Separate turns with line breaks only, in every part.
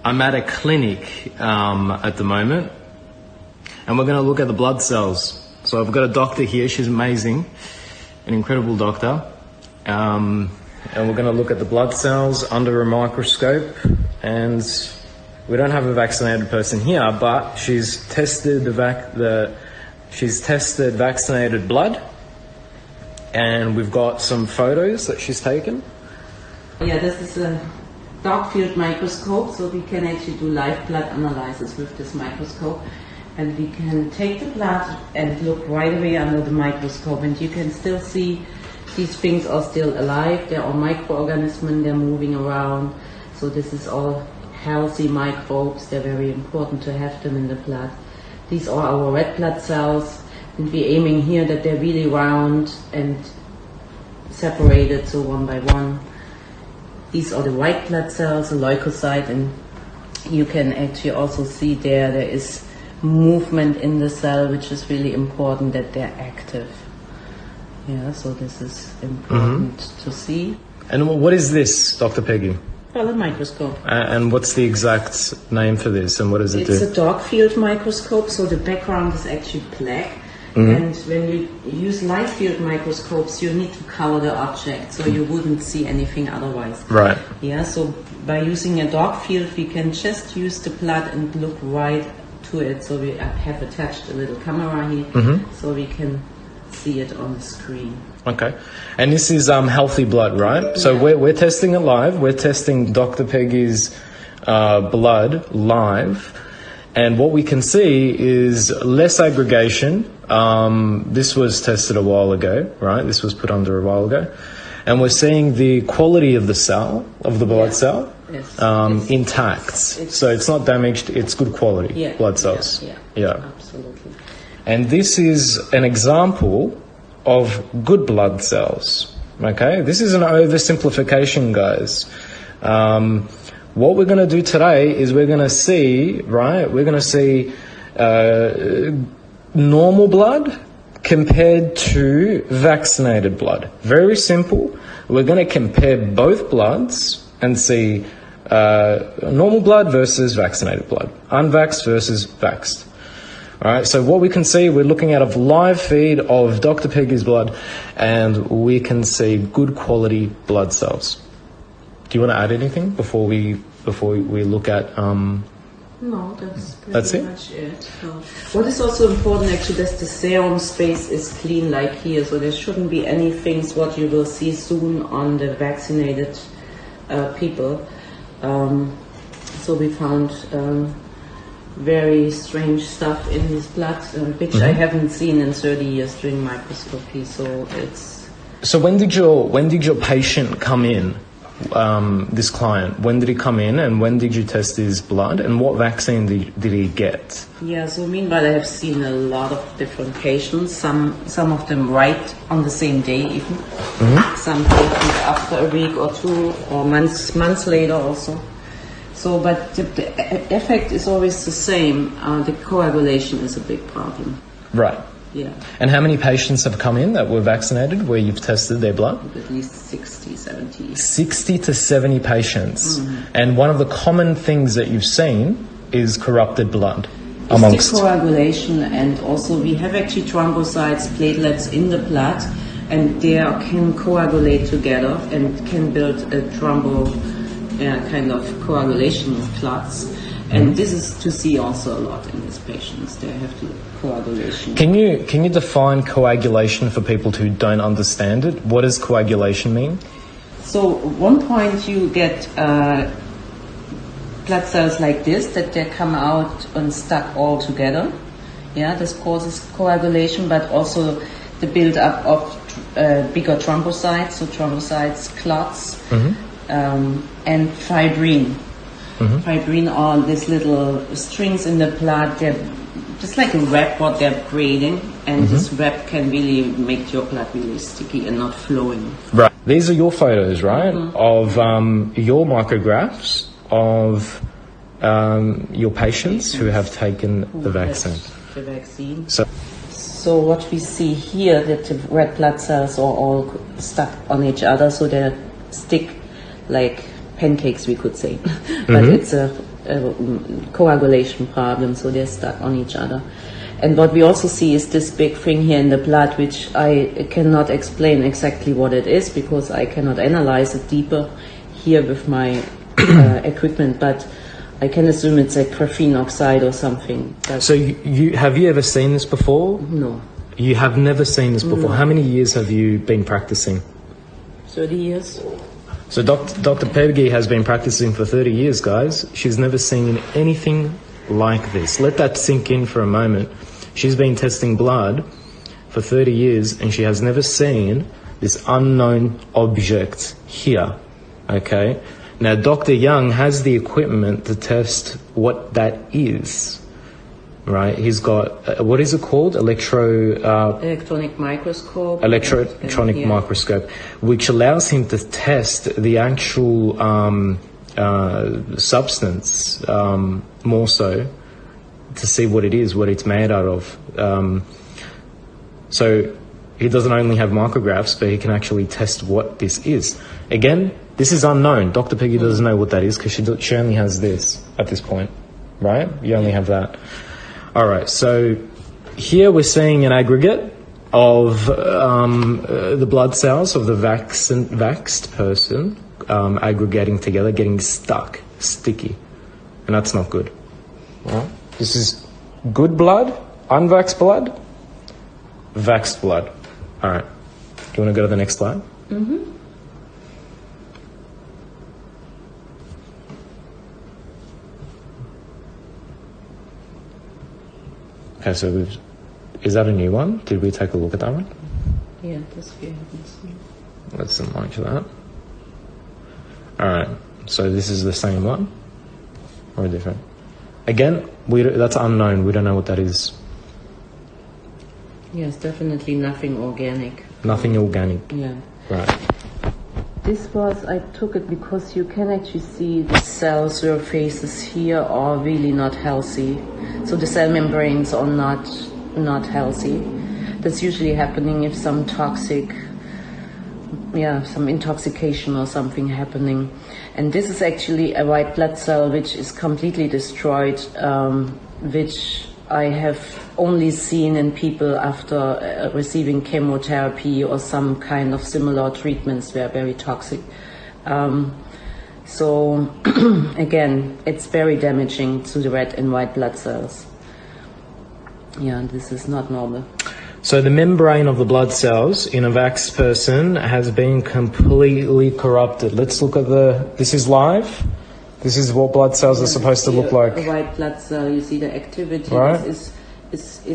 I'm at a clinic at the moment, and we're going to look at the blood cells. So I've got a doctor here. She's amazing, an incredible doctor. And we're going to look at the blood cells under a microscope. And we don't have a vaccinated person here, but she's tested vaccinated blood, and we've got some photos that she's taken.
Yeah, this is a dark field microscope, so we can actually do live blood analysis with this microscope. And we can take the blood and look right away under the microscope, and you can still see these things are still alive. They're all microorganisms, they're moving around. So this is all healthy microbes. They're very important to have them in the blood. These are our red blood cells, and we're aiming here that they're really round and separated, so one by one. These are the white blood cells, the leukocyte, and you can actually also see there is movement in the cell, which is really important that they're active. Yeah, so this is important to see.
And what is this, Dr. Peggy?
Well, a microscope.
And what's the exact name for this, and what does it do?
It's a dark field microscope, so the background is actually black. And when you use light field microscopes, you need to color the object, so you wouldn't see anything otherwise.
Right.
Yeah, so by using a dark field, we can just use the blood and look right to it. So we have attached a little camera here, so we can see it on the screen.
Okay. And this is healthy blood, right? So we're testing it live. We're testing Dr. Peggy's blood live. And what we can see is less aggregation. This was tested a while ago, right? This was put under a while ago. And we're seeing the quality of the cell, of the blood cell, intact. So it's not damaged, it's good quality blood cells.
Yeah, absolutely.
And this is an example of good blood cells, okay? This is an oversimplification, guys. What we're going to do today is we're going to see, right, we're going to see normal blood compared to vaccinated blood. Very simple. We're going to compare both bloods and see normal blood versus vaccinated blood, unvaxxed versus vaxxed. All right, so what we can see, we're looking at a live feed of Dr. Peggy's blood, and we can see good quality blood cells. Do you want to add anything before we look at?
No, that's pretty much it. So what is also important actually that the serum space is clean like here, so there shouldn't be any things what you will see soon on the vaccinated people. So we found very strange stuff in his blood, which I haven't seen in 30 years during microscopy. So it's.
So when did your patient come in? This client, when did he come in, and when did you test his blood, and what vaccine did he get?
Yeah, so meanwhile I have seen a lot of different patients, some of them right on the same day even, some patients after a week or two, or months later also. So, but the effect is always the same. The coagulation is a big problem.
Right.
Yeah.
And how many patients have come in that were vaccinated where you've tested their blood?
At least 60, 70.
60 to 70 patients. And one of the common things that you've seen is corrupted blood amongst.
It's the coagulation, and also we have actually thrombocytes, platelets in the blood, and they can coagulate together and can build a kind of coagulation clots. And this is to see also a lot in these patients. They have the coagulation.
Can you define coagulation for people who don't understand it? What does coagulation mean?
So at one point you get blood cells like this, that they come out and stuck all together. Yeah, this causes coagulation, but also the build-up of bigger thrombocytes, so thrombocytes, clots, and fibrin. Fibrin are these little strings in the blood. They're just like a web what they're creating, and this web can really make your blood really sticky and not flowing.
Right. These are your photos, right, of your micrographs of your patients who have taken the vaccine.
The vaccine.
So
what we see here, that the red blood cells are all stuck on each other, so they stick like pancakes, we could say. But it's a coagulation problem, so they're stuck on each other. And what we also see is this big thing here in the blood, which I cannot explain exactly what it is, because I cannot analyze it deeper here with my equipment, but I can assume it's like graphene oxide or something.
So have you ever seen this before?
No.
You have never seen this before?
No.
How many years have you been practicing?
30 years.
So Dr. Peggy has been practicing for 30 years, guys. She's never seen anything like this. Let that sink in for a moment. She's been testing blood for 30 years and she has never seen this unknown object here, okay? Now, Dr. Young has the equipment to test what that is, right? He's got, what is it called?
Electronic microscope.
Electronic microscope, which allows him to test the actual substance, more so, to see what it is, what it's made out of. So he doesn't only have micrographs, but he can actually test what this is. Again, this is unknown. Dr. Peggy doesn't know what that is because she only has this at this point, right? You only have that. All right, so here we're seeing an aggregate of the blood cells of the vaxxed person aggregating together, getting stuck, sticky, and that's not good. All right? This is good blood, unvaxxed blood, vaxxed blood. All right, do you want to go to the next slide?
Mm-hmm.
Okay, so is that a new one? Did we take a look at that one?
Yeah, this we haven't seen.
Let's enlarge that. Alright, so this is the same one? Or different? Again, that's unknown. We don't know what that is.
Yes, definitely nothing organic.
Nothing organic.
Yeah.
Right.
This was, I took it because you can actually see the cell surfaces here are really not healthy. So the cell membranes are not healthy. That's usually happening if some some intoxication or something happening. And this is actually a white blood cell which is completely destroyed, which I have only seen in people after receiving chemotherapy or some kind of similar treatments were very toxic. So again, it's very damaging to the red and white blood cells. Yeah, this is not normal.
So the membrane of the blood cells in a vaxxed person has been completely corrupted. Let's look at this is live. This is what blood cells are supposed to look like.
A white blood cell, you see the activity
right?
is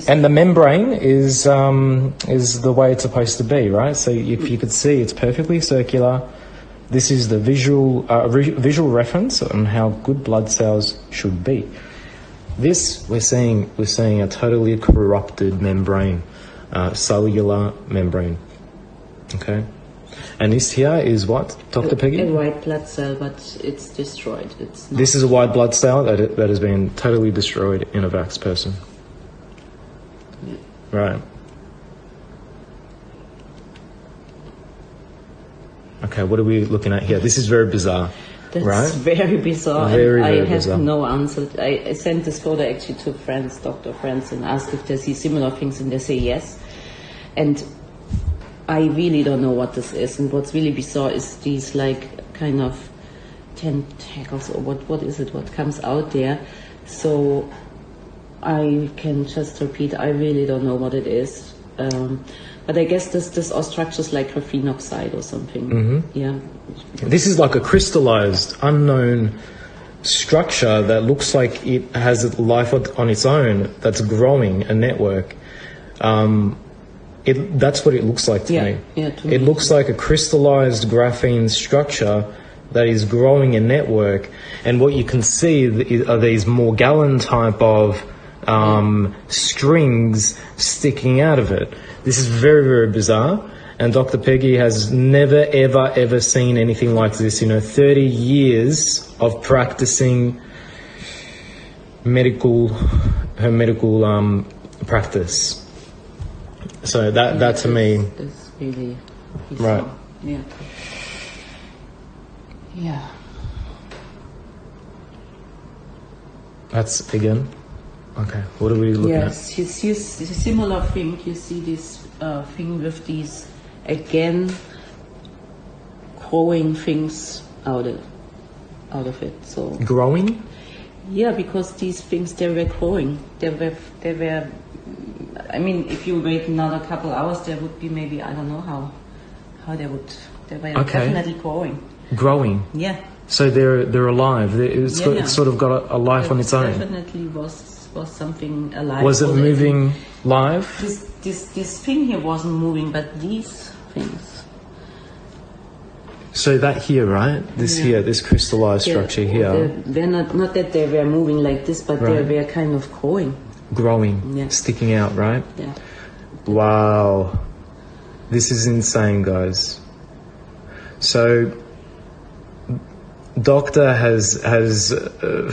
and the membrane is the way it's supposed to be, right? So if you could see, it's perfectly circular. This is the visual reference on how good blood cells should be. This we're seeing a totally corrupted membrane, cellular membrane. Okay, and this here is what, Dr. Peggy?
A white blood cell, but it's destroyed. It's not.
This is a white blood cell that has been totally destroyed in a vaxxed person.
Yeah.
Right. Okay, what are we looking at here? This is very bizarre.
That's
right?
very bizarre.
Very,
and
very
I have
bizarre.
no answer. I sent this photo actually to friends, doctor friends, and asked if they see similar things, and they say yes. And I really don't know what this is. And what's really bizarre is these like kind of tentacles, or what is it? What comes out there? So I can just repeat. I really don't know what it is. But I guess this are structures like graphene oxide or something.
Mm-hmm.
Yeah.
This is like a crystallized, unknown structure that looks like it has a life on its own that's growing, a network. That's what it looks like to me.
Yeah, to me.
It looks like a crystallized graphene structure that is growing a network. And what you can see are these Morgellon type of strings sticking out of it. This is very, very bizarre, and Dr. Peggy has never, ever seen anything like this. 30 years of practicing her medical practice. So that to me,
That's really bizarre.
right?
Yeah. Yeah.
That's again. Okay, what are we looking at?
Yes, you see a similar thing. You see this thing with these again growing things out of it. So
Growing?
yeah, because these things they were growing. They were. I mean, if you wait another couple hours, there would be maybe I don't know how they would. They were definitely growing.
Growing.
Yeah.
So they're alive. It's sort of got a life on its own.
Definitely was something alive.
Was it moving live?
This thing here wasn't moving, but these things.
So that here, right? This here, this crystallized structure here.
They're not that they were moving like this, but they were kind of growing.
Growing, sticking out, right?
Yeah.
Wow. This is insane, guys. So doctor has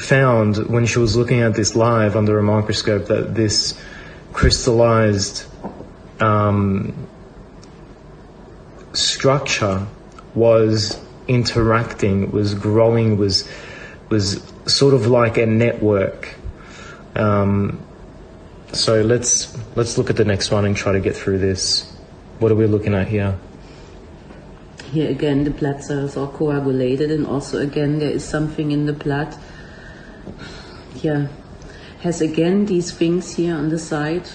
found when she was looking at this live under a microscope that this crystallized structure was interacting, was growing, was sort of like a network. So let's look at the next one and try to get through this. What are we looking at here?
Here again, the blood cells are coagulated, and also again there is something in the blood. Yeah, has again these things here on the side.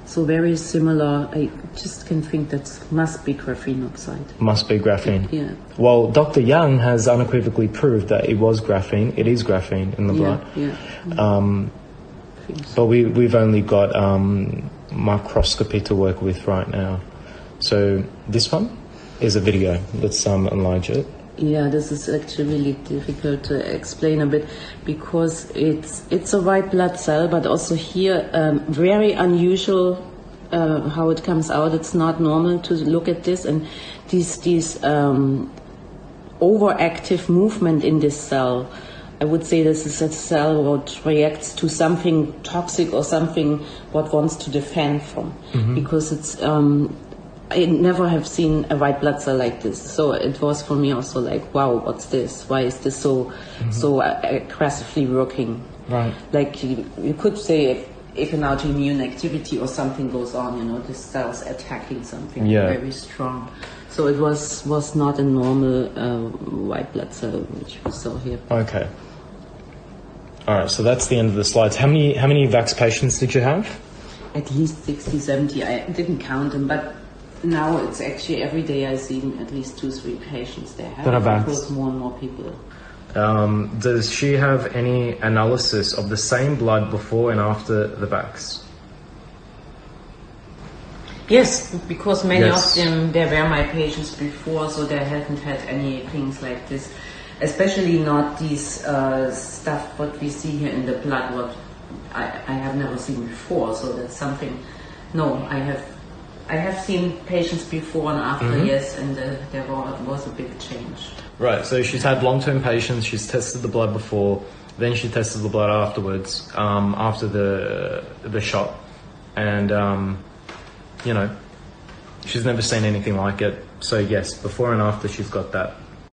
So very similar. I just can think that must be graphene oxide. Must be graphene. Yeah.
Well, Dr. Young has unequivocally proved that it was graphene. It is graphene in the blood.
Yeah.
But we've only got microscopy to work with right now. So this one is a video. Let's enlarge it.
Yeah, this is actually really difficult to explain a bit because it's a white blood cell, but also here very unusual how it comes out. It's not normal to look at this, and these overactive movement in this cell. I would say this is a cell what reacts to something toxic or something what wants to defend from, because it's. I never have seen a white blood cell like this, so it was for me also like, wow, what's this? Why is this so aggressively working?
Right.
Like you could say if an autoimmune activity or something goes on, the cells attacking something very strong. So it was not a normal white blood cell which we saw here.
Okay. All right. So that's the end of the slides. How many vax patients did you have?
At least 60, 70. I didn't count them, but. Now it's actually every day I see at least 2-3 patients there.
That are vaxxed.
Because more and more people.
Does she have any analysis of the same blood before and after the vax?
Yes, because many of them, they were my patients before, so they haven't had any things like this. Especially not these stuff what we see here in the blood, what I have never seen before. So that's something. No, I have seen patients before and after, yes, and there was a big change.
Right, so she's had long-term patients, she's tested the blood before, then she tested the blood afterwards, after the shot, and, she's never seen anything like it. So yes, before and after she's got that.